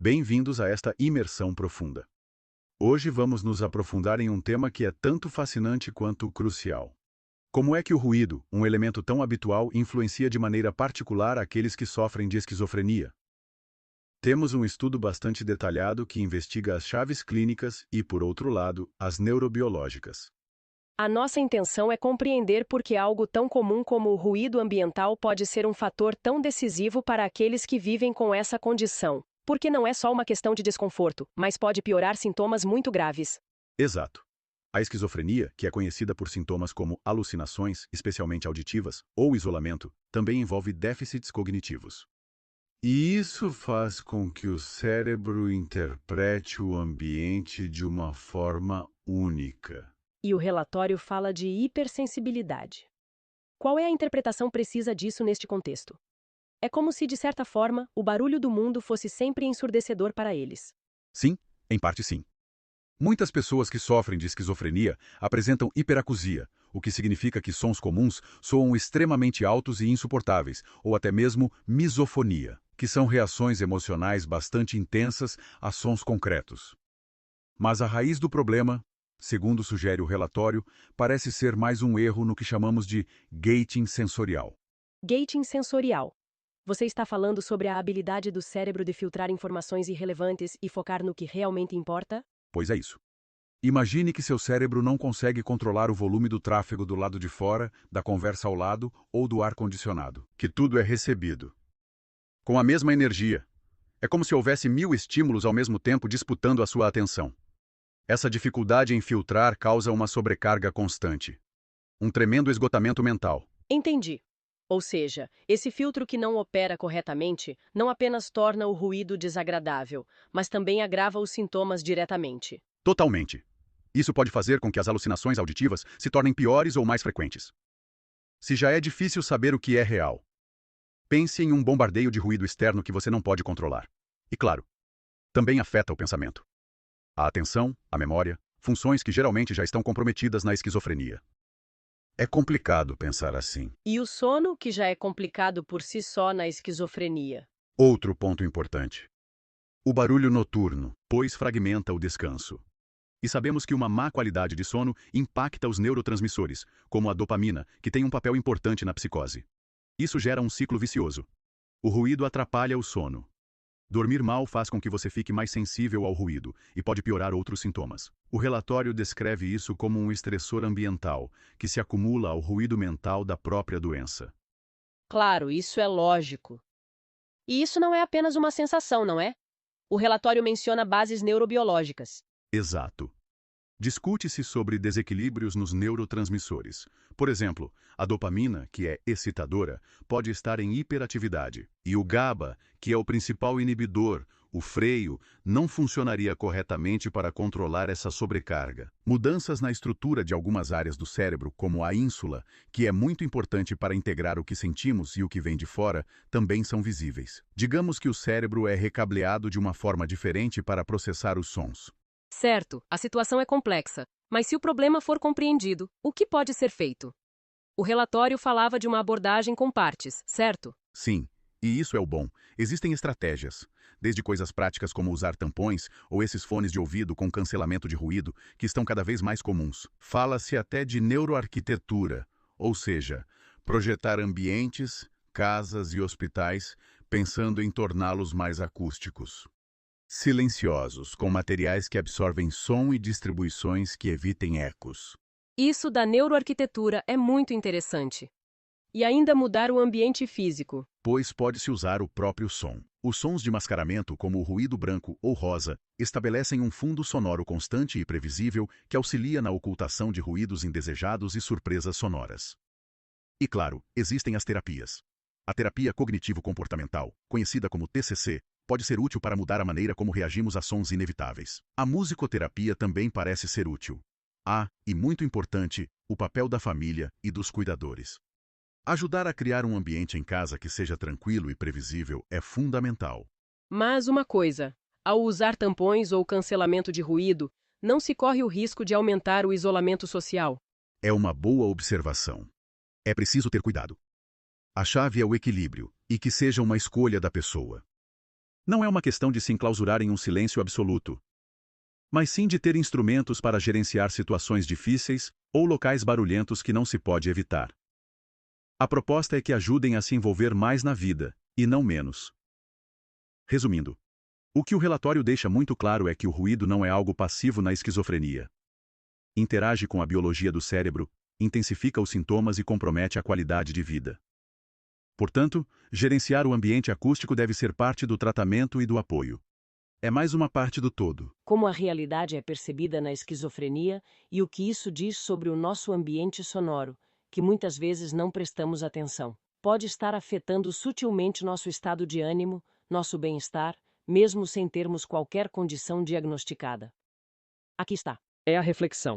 Bem-vindos a esta imersão profunda. Hoje vamos nos aprofundar em um tema que é tanto fascinante quanto crucial. Como é que o ruído, um elemento tão habitual, influencia de maneira particular aqueles que sofrem de esquizofrenia? Temos um estudo bastante detalhado que investiga as chaves clínicas e, por outro lado, as neurobiológicas. A nossa intenção é compreender por que algo tão comum como o ruído ambiental pode ser um fator tão decisivo para aqueles que vivem com essa condição. Porque não é só uma questão de desconforto, mas pode piorar sintomas muito graves. Exato. A esquizofrenia, que é conhecida por sintomas como alucinações, especialmente auditivas, ou isolamento, também envolve déficits cognitivos. E isso faz com que o cérebro interprete o ambiente de uma forma única. E o relatório fala de hipersensibilidade. Qual é a interpretação precisa disso neste contexto? É como se, de certa forma, o barulho do mundo fosse sempre ensurdecedor para eles. Sim, em parte sim. Muitas pessoas que sofrem de esquizofrenia apresentam hiperacusia, o que significa que sons comuns soam extremamente altos e insuportáveis, ou até mesmo misofonia, que são reações emocionais bastante intensas a sons concretos. Mas a raiz do problema, segundo sugere o relatório, parece ser mais um erro no que chamamos de gating sensorial. Gating sensorial. Você está falando sobre a habilidade do cérebro de filtrar informações irrelevantes e focar no que realmente importa? Pois é isso. Imagine que seu cérebro não consegue controlar o volume do tráfego do lado de fora, da conversa ao lado ou do ar-condicionado, que tudo é recebido com a mesma energia. É como se houvesse 1000 estímulos ao mesmo tempo disputando a sua atenção. Essa dificuldade em filtrar causa uma sobrecarga constante, um tremendo esgotamento mental. Entendi. Ou seja, esse filtro que não opera corretamente não apenas torna o ruído desagradável, mas também agrava os sintomas diretamente. Totalmente. Isso pode fazer com que as alucinações auditivas se tornem piores ou mais frequentes. Se já é difícil saber o que é real, pense em um bombardeio de ruído externo que você não pode controlar. E claro, também afeta o pensamento, a atenção, a memória, funções que geralmente já estão comprometidas na esquizofrenia. É complicado pensar assim. E o sono, que já é complicado por si só na esquizofrenia. Outro ponto importante. O barulho noturno, pois fragmenta o descanso. E sabemos que uma má qualidade de sono impacta os neurotransmissores, como a dopamina, que tem um papel importante na psicose. Isso gera um ciclo vicioso. O ruído atrapalha o sono. Dormir mal faz com que você fique mais sensível ao ruído e pode piorar outros sintomas. O relatório descreve isso como um estressor ambiental, que se acumula ao ruído mental da própria doença. Claro, isso é lógico. E isso não é apenas uma sensação, não é? O relatório menciona bases neurobiológicas. Exato. Discute-se sobre desequilíbrios nos neurotransmissores. Por exemplo, a dopamina, que é excitadora, pode estar em hiperatividade. E o GABA, que é o principal inibidor, o freio, não funcionaria corretamente para controlar essa sobrecarga. Mudanças na estrutura de algumas áreas do cérebro, como a ínsula, que é muito importante para integrar o que sentimos e o que vem de fora, também são visíveis. Digamos que o cérebro é recableado de uma forma diferente para processar os sons. Certo, a situação é complexa, mas se o problema for compreendido, o que pode ser feito? O relatório falava de uma abordagem com partes, certo? Sim, e isso é o bom. Existem estratégias, desde coisas práticas como usar tampões ou esses fones de ouvido com cancelamento de ruído, que estão cada vez mais comuns. Fala-se até de neuroarquitetura, ou seja, projetar ambientes, casas e hospitais pensando em torná-los mais acústicos. Silenciosos, com materiais que absorvem som e distribuições que evitem ecos. Isso da neuroarquitetura é muito interessante. E ainda mudar o ambiente físico. Pois pode-se usar o próprio som. Os sons de mascaramento, como o ruído branco ou rosa, estabelecem um fundo sonoro constante e previsível que auxilia na ocultação de ruídos indesejados e surpresas sonoras. E claro, existem as terapias. A terapia cognitivo-comportamental, conhecida como TCC, pode ser útil para mudar a maneira como reagimos a sons inevitáveis. A musicoterapia também parece ser útil. E muito importante, o papel da família e dos cuidadores. Ajudar a criar um ambiente em casa que seja tranquilo e previsível é fundamental. Mas uma coisa, ao usar tampões ou cancelamento de ruído, não se corre o risco de aumentar o isolamento social. É uma boa observação. É preciso ter cuidado. A chave é o equilíbrio, e que seja uma escolha da pessoa. Não é uma questão de se enclausurar em um silêncio absoluto, mas sim de ter instrumentos para gerenciar situações difíceis ou locais barulhentos que não se pode evitar. A proposta é que ajudem a se envolver mais na vida, e não menos. Resumindo, o que o relatório deixa muito claro é que o ruído não é algo passivo na esquizofrenia. Interage com a biologia do cérebro, intensifica os sintomas e compromete a qualidade de vida. Portanto, gerenciar o ambiente acústico deve ser parte do tratamento e do apoio. É mais uma parte do todo. Como a realidade é percebida na esquizofrenia e o que isso diz sobre o nosso ambiente sonoro, que muitas vezes não prestamos atenção. Pode estar afetando sutilmente nosso estado de ânimo, nosso bem-estar, mesmo sem termos qualquer condição diagnosticada. Aqui está. É a reflexão.